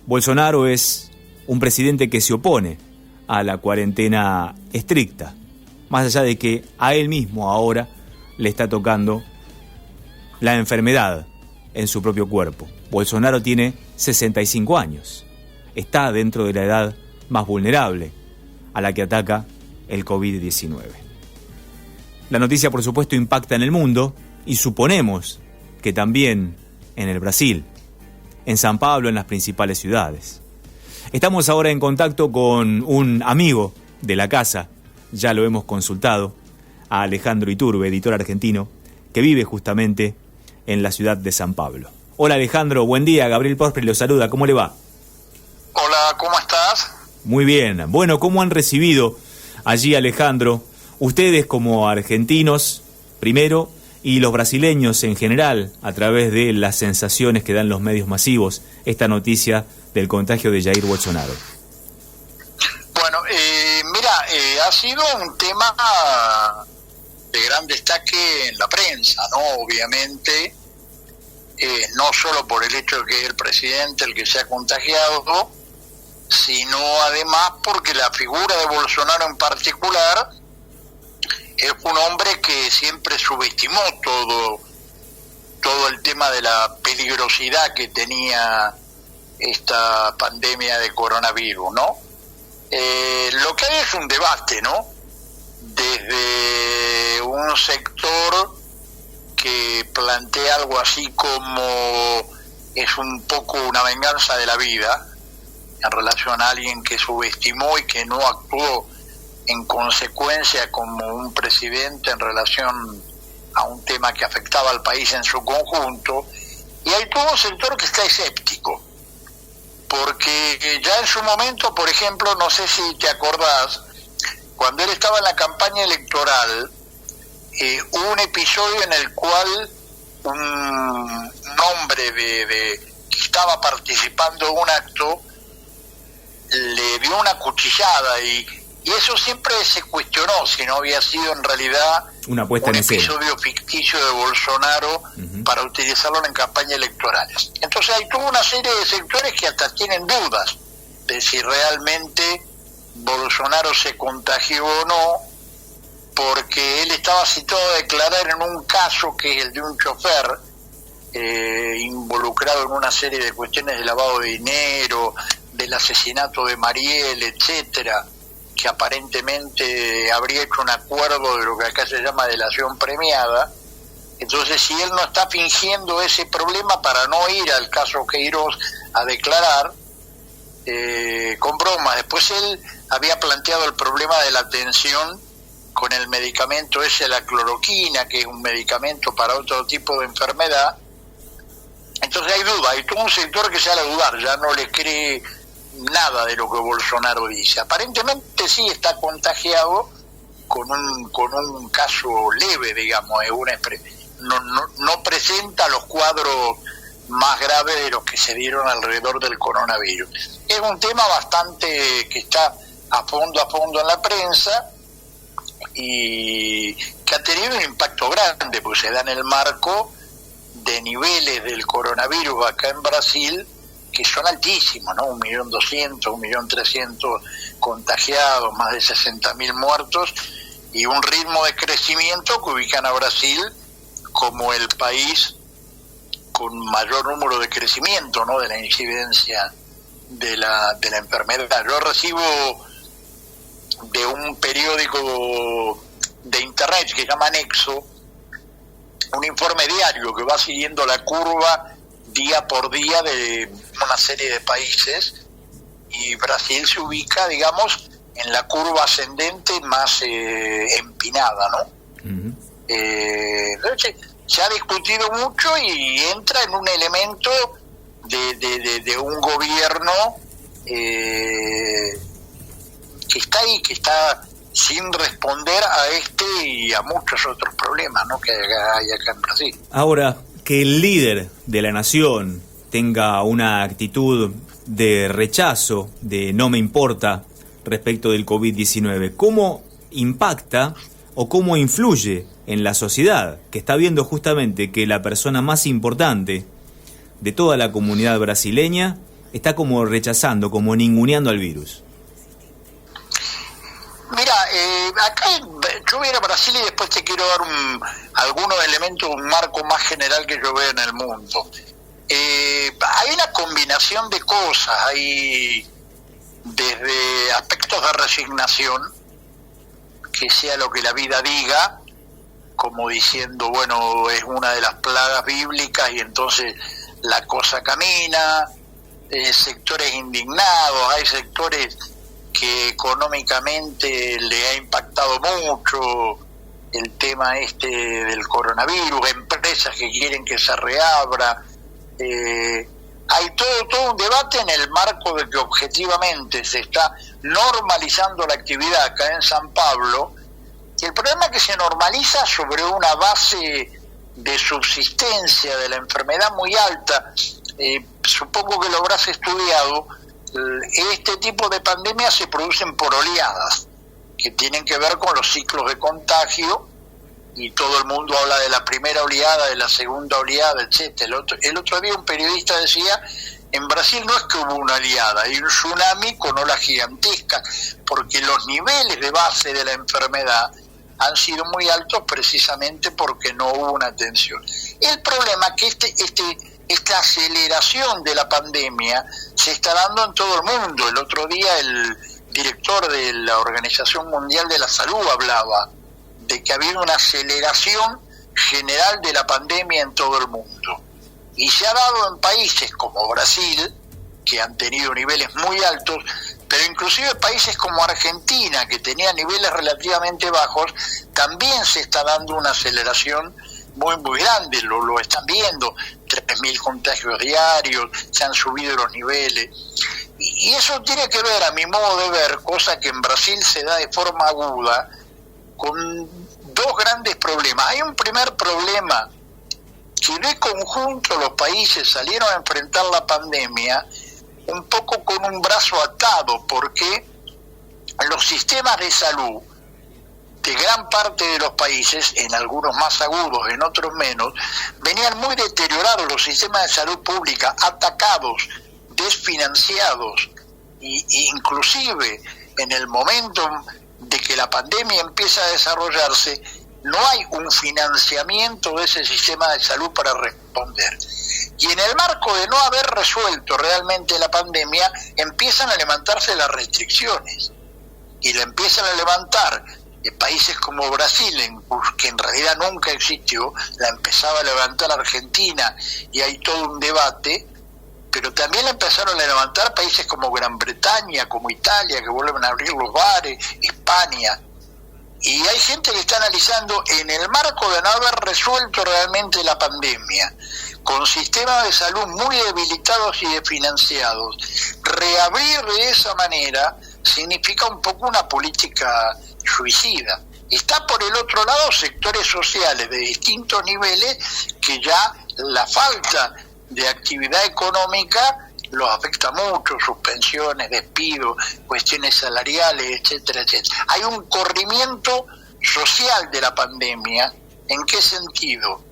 Bolsonaro es un presidente que se opone a la cuarentena estricta, más allá de que a él mismo ahora le está tocando la enfermedad en su propio cuerpo. Bolsonaro tiene 65 años, está dentro de la edad más vulnerable a la que ataca el COVID-19. La noticia, por supuesto, impacta en el mundo y suponemos que también en el Brasil, en San Pablo, en las principales ciudades. Estamos ahora en contacto con un amigo de la casa, ya lo hemos consultado, a Alejandro Iturbe, editor argentino, que vive justamente en la ciudad de San Pablo. Hola Alejandro, buen día, Gabriel Pospri lo saluda, ¿cómo le va? Hola, ¿cómo estás? Muy bien, bueno, ¿cómo han recibido allí, Alejandro, ustedes como argentinos, primero, y los brasileños en general, a través de las sensaciones que dan los medios masivos, esta noticia del contagio de Jair Bolsonaro? Bueno, ha sido un tema de gran destaque en la prensa, ¿no? Obviamente, no solo por el hecho de que es el presidente el que se ha contagiado, sino además porque la figura de Bolsonaro en particular es un hombre que siempre subestimó todo el tema de la peligrosidad que tenía esta pandemia de coronavirus, ¿no? Lo que hay es un debate, ¿no? Desde un sector que plantea algo así como es un poco una venganza de la vida en relación a alguien que subestimó y que no actuó en consecuencia como un presidente en relación a un tema que afectaba al país en su conjunto, y hay todo un sector que está escéptico, porque ya en su momento, por ejemplo, no sé si te acordás, cuando él estaba en la campaña electoral, hubo un episodio en el cual un hombre que estaba participando en un acto le dio una cuchillada y eso siempre se cuestionó si no había sido en realidad una puesta en escena, episodio ficticio de Bolsonaro para utilizarlo en campañas electorales. Entonces hay toda una serie de sectores que hasta tienen dudas de si realmente Bolsonaro se contagió o no, porque él estaba citado a declarar en un caso que es el de un chofer involucrado en una serie de cuestiones de lavado de dinero, del asesinato de Mariel, etcétera, que aparentemente habría hecho un acuerdo de lo que acá se llama delación premiada. Entonces, si él no está fingiendo ese problema para no ir al caso Queiroz a declarar, con broma, después él había planteado el problema de la atención con el medicamento ese, la cloroquina, que es un medicamento para otro tipo de enfermedad. Entonces hay duda, hay todo un sector que sale a dudar, ya no le cree nada de lo que Bolsonaro dice. Aparentemente sí está contagiado con un caso leve, digamos, no presenta los cuadros más graves de los que se dieron alrededor del coronavirus. Es un tema bastante que está a fondo en la prensa y que ha tenido un impacto grande, porque se da en el marco de niveles del coronavirus acá en Brasil que son altísimos, ¿no? 1.200.000, 1.300.000 contagiados, más de 60.000 muertos, y un ritmo de crecimiento que ubican a Brasil como el país con mayor número de crecimiento, ¿no? De la incidencia de la enfermedad. Yo recibo de un periódico de internet que se llama Nexo un informe diario que va siguiendo la curva día por día de una serie de países, y Brasil se ubica, digamos, en la curva ascendente más empinada, ¿no? Entonces, se ha discutido mucho y entra en un elemento de un gobierno que está ahí, que está sin responder a este y a muchos otros problemas, ¿no?, que hay acá en Brasil. Ahora, que el líder de la nación tenga una actitud de rechazo, de no me importa respecto del COVID-19, ¿cómo impacta o cómo influye en la sociedad, que está viendo justamente que la persona más importante de toda la comunidad brasileña está como rechazando, como ninguneando al virus? Mira, acá yo voy a ir a Brasil y después te quiero dar algunos elementos, un marco más general que yo veo en el mundo. Hay una combinación de cosas, hay desde aspectos de resignación, que sea lo que la vida diga, como diciendo, bueno, es una de las plagas bíblicas y entonces la cosa camina, sectores indignados, hay sectores que económicamente le ha impactado mucho el tema del coronavirus, empresas que quieren que se reabra. Hay todo un debate en el marco de que objetivamente se está normalizando la actividad acá en San Pablo. El problema es que se normaliza sobre una base de subsistencia de la enfermedad muy alta. Supongo que lo habrás estudiado. Este tipo de pandemias se producen por oleadas, que tienen que ver con los ciclos de contagio, y todo el mundo habla de la primera oleada, de la segunda oleada, etcétera. El otro día un periodista decía, en Brasil no es que hubo una oleada, hay un tsunami con olas gigantescas, porque los niveles de base de la enfermedad han sido muy altos precisamente porque no hubo una atención. El problema es que esta aceleración de la pandemia se está dando en todo el mundo. El otro día el director de la Organización Mundial de la Salud hablaba de que había una aceleración general de la pandemia en todo el mundo. Y se ha dado en países como Brasil, que han tenido niveles muy altos, pero inclusive países como Argentina, que tenía niveles relativamente bajos, también se está dando una aceleración muy grande, lo están viendo, 3.000 contagios diarios, se han subido los niveles, y eso tiene que ver, a mi modo de ver, cosa que en Brasil se da de forma aguda, con dos grandes problemas. Hay un primer problema, que de conjunto los países salieron a enfrentar la pandemia un poco con un brazo atado, porque los sistemas de salud de gran parte de los países, en algunos más agudos, en otros menos, venían muy deteriorados los sistemas de salud pública, atacados, desfinanciados, y inclusive en el momento de que la pandemia empieza a desarrollarse, no hay un financiamiento de ese sistema de salud para responder. Y en el marco de no haber resuelto realmente la pandemia, empiezan a levantarse las restricciones, y la empiezan a levantar países como Brasil, que en realidad nunca existió, la empezaba a levantar Argentina, y hay todo un debate, pero también la empezaron a levantar países como Gran Bretaña, como Italia, que vuelven a abrir los bares, España. Y hay gente que está analizando, en el marco de no haber resuelto realmente la pandemia, con sistemas de salud muy debilitados y desfinanciados, reabrir de esa manera significa un poco una política suicida. Está por el otro lado sectores sociales de distintos niveles que ya la falta de actividad económica los afecta mucho, sus pensiones, despidos, cuestiones salariales, etcétera, etcétera. Hay un corrimiento social de la pandemia. ¿En qué sentido?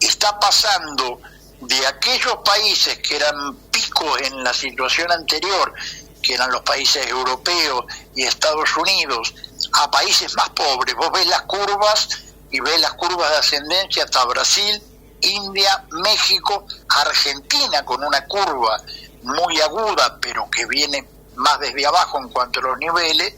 Está pasando de aquellos países que eran picos en la situación anterior, que eran los países europeos y Estados Unidos, a países más pobres. Vos ves las curvas y ves las curvas de ascendencia hasta Brasil, India, México, Argentina, con una curva muy aguda, pero que viene más desde abajo en cuanto a los niveles,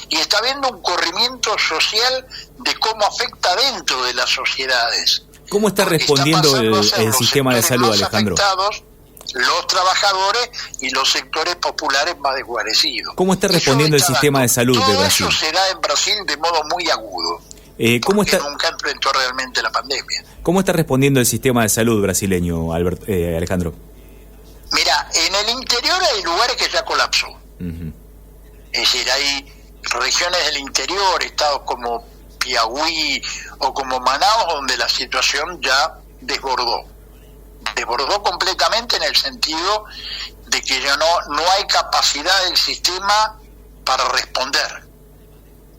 y está habiendo un corrimiento social de cómo afecta dentro de las sociedades. ¿Cómo está respondiendo el sistema de salud, Alejandro? Los trabajadores y los sectores populares más desguarecidos. ¿Cómo está respondiendo el sistema de salud de Brasil? Todo eso se da en Brasil de modo muy agudo. ¿Cómo está, nunca enfrentó realmente la pandemia. ¿Cómo está respondiendo el sistema de salud brasileño, Alejandro? Mira, en el interior hay lugares que ya colapsó. Uh-huh. Es decir, hay regiones del interior, estados como Piauí o como Manaus, donde la situación ya desbordó completamente, en el sentido de que ya no hay capacidad del sistema para responder,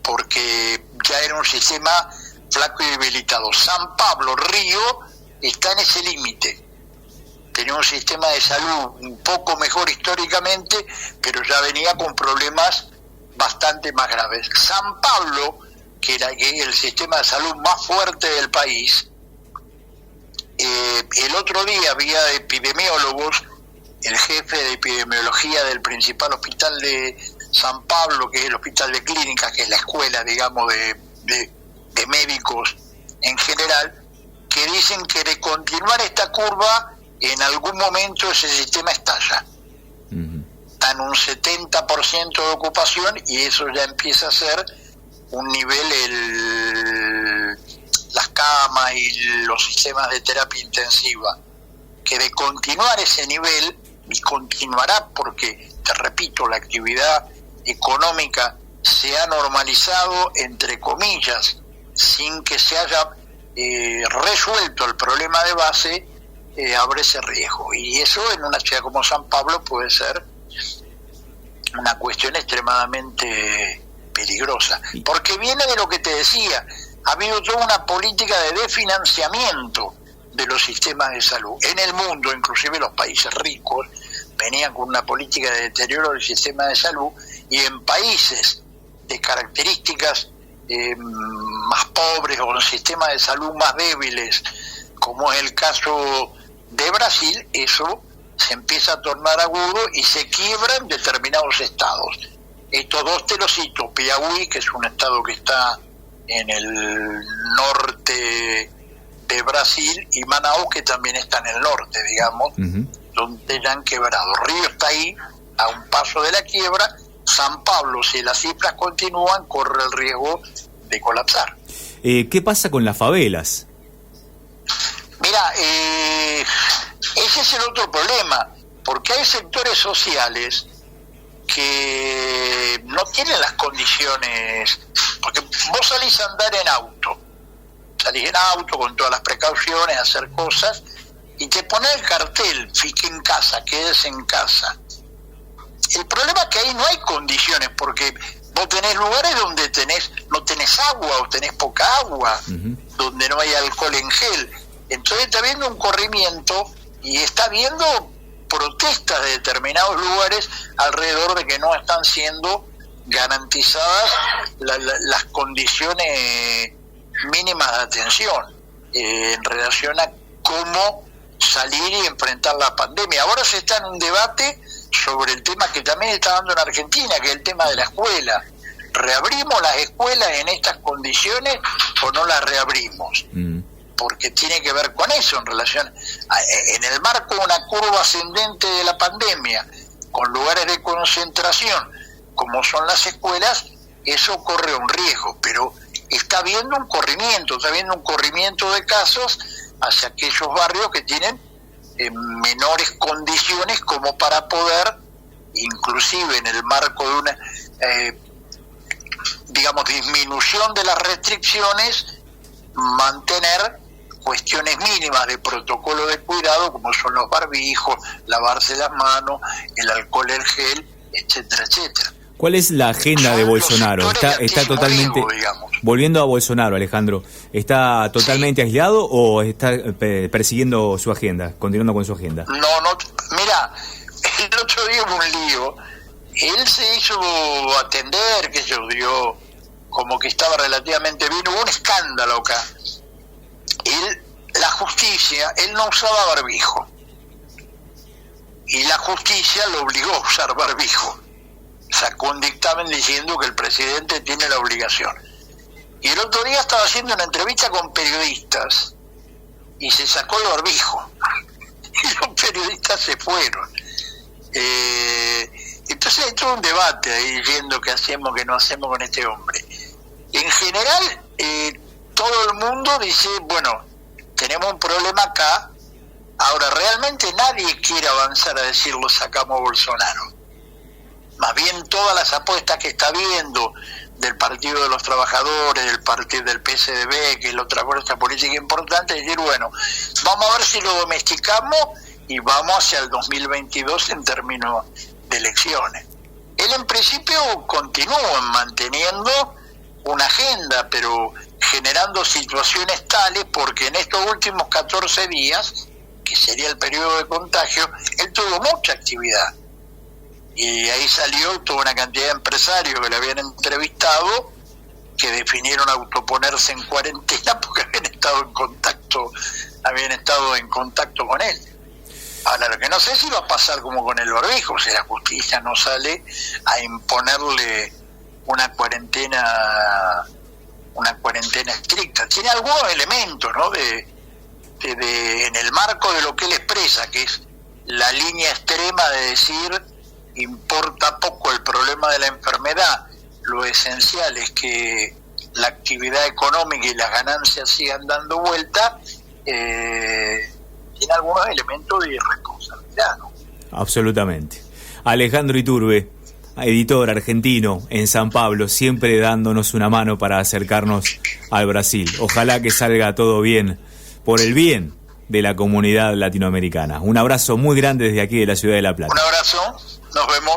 porque ya era un sistema flaco y debilitado. San Pablo, Río, está en ese límite, tenía un sistema de salud un poco mejor históricamente, pero ya venía con problemas bastante más graves. San Pablo, que era el sistema de salud más fuerte del país, el otro día había epidemiólogos, el jefe de epidemiología del principal hospital de San Pablo, que es el hospital de clínicas, que es la escuela, digamos, de médicos en general, que dicen que de continuar esta curva, en algún momento ese sistema estalla. Está en un 70% de ocupación y eso ya empieza a ser un nivel, las camas y los sistemas de terapia intensiva, que de continuar ese nivel, y continuará porque, te repito, la actividad económica se ha normalizado, entre comillas, sin que se haya resuelto el problema de base, abre ese riesgo. Y eso en una ciudad como San Pablo puede ser una cuestión extremadamente peligrosa, porque viene de lo que te decía, ha habido toda una política de desfinanciamiento de los sistemas de salud en el mundo, inclusive los países ricos venían con una política de deterioro del sistema de salud, y en países de características más pobres o con sistemas de salud más débiles, como es el caso de Brasil, eso se empieza a tornar agudo y se quiebran determinados estados. Estos dos te los cito: Piauí, que es un estado que está en el norte de Brasil, y Manaus, que también está en el norte, digamos, donde ya han quebrado. Río está ahí, a un paso de la quiebra. San Pablo, si las cifras continúan, corre el riesgo de colapsar. ¿Qué pasa con las favelas? Mira, ese es el otro problema, porque hay sectores sociales que no tienen las condiciones, porque vos salís a andar en auto con todas las precauciones, a hacer cosas, y te pones el cartel, fique en casa, quédese en casa. El problema es que ahí no hay condiciones, porque vos tenés lugares donde no tenés agua o tenés poca agua, donde no hay alcohol en gel. Entonces está habiendo un corrimiento y está habiendo protestas de determinados lugares alrededor de que no están siendo garantizadas las condiciones mínimas de atención en relación a cómo salir y enfrentar la pandemia. Ahora se está en un debate sobre el tema que también está dando en Argentina, que es el tema de la escuela. ¿Reabrimos las escuelas en estas condiciones o no las reabrimos? Porque tiene que ver con eso, en relación en el marco de una curva ascendente de la pandemia, con lugares de concentración como son las escuelas, eso corre un riesgo, pero está habiendo un corrimiento de casos hacia aquellos barrios que tienen menores condiciones como para poder, inclusive en el marco de una disminución de las restricciones, mantener cuestiones mínimas de protocolo de cuidado, como son los barbijos, lavarse las manos, el alcohol en gel, etcétera, etcétera. ¿Cuál es la agenda de Bolsonaro? Está totalmente riesgo, digamos. Volviendo a Bolsonaro, Alejandro, ¿está totalmente aislado o está persiguiendo su agenda, continuando con su agenda? No, mira, el otro día hubo un lío. Él se hizo atender, que yo dio como que estaba relativamente bien. Hubo un escándalo acá. La justicia, él no usaba barbijo. Y la justicia lo obligó a usar barbijo. Sacó un dictamen diciendo que el presidente tiene la obligación. Y el otro día estaba haciendo una entrevista con periodistas y se sacó el barbijo. Y los periodistas se fueron. Entonces hay todo un debate ahí viendo qué hacemos, qué no hacemos con este hombre. En general, todo el mundo dice, bueno, tenemos un problema acá. Ahora, realmente nadie quiere avanzar a decirlo, sacamos a Bolsonaro. Más bien todas las apuestas que está viendo del Partido de los Trabajadores, del partido del PSDB, que es la otra fuerza política importante, es decir, bueno, vamos a ver si lo domesticamos y vamos hacia el 2022 en términos de elecciones. Él en principio continúa manteniendo una agenda, pero generando situaciones tales, porque en estos últimos 14 días que sería el periodo de contagio, él tuvo mucha actividad. Y ahí salió toda una cantidad de empresarios que le habían entrevistado, que definieron autoponerse en cuarentena porque habían estado en contacto con él. Ahora, lo que no sé si va a pasar como con el barbijo, si la justicia no sale a imponerle una cuarentena estricta. Tiene algunos elementos, ¿no? En el marco de lo que él expresa, que es la línea extrema de decir importa poco el problema de la enfermedad, lo esencial es que la actividad económica y las ganancias sigan dando vuelta, tiene algunos elementos de irresponsabilidad, ¿no? Absolutamente. Alejandro Iturbe, editor argentino en San Pablo, siempre dándonos una mano para acercarnos al Brasil. Ojalá que salga todo bien, por el bien de la comunidad latinoamericana. Un abrazo muy grande desde aquí de la ciudad de La Plata. Un abrazo, nos vemos.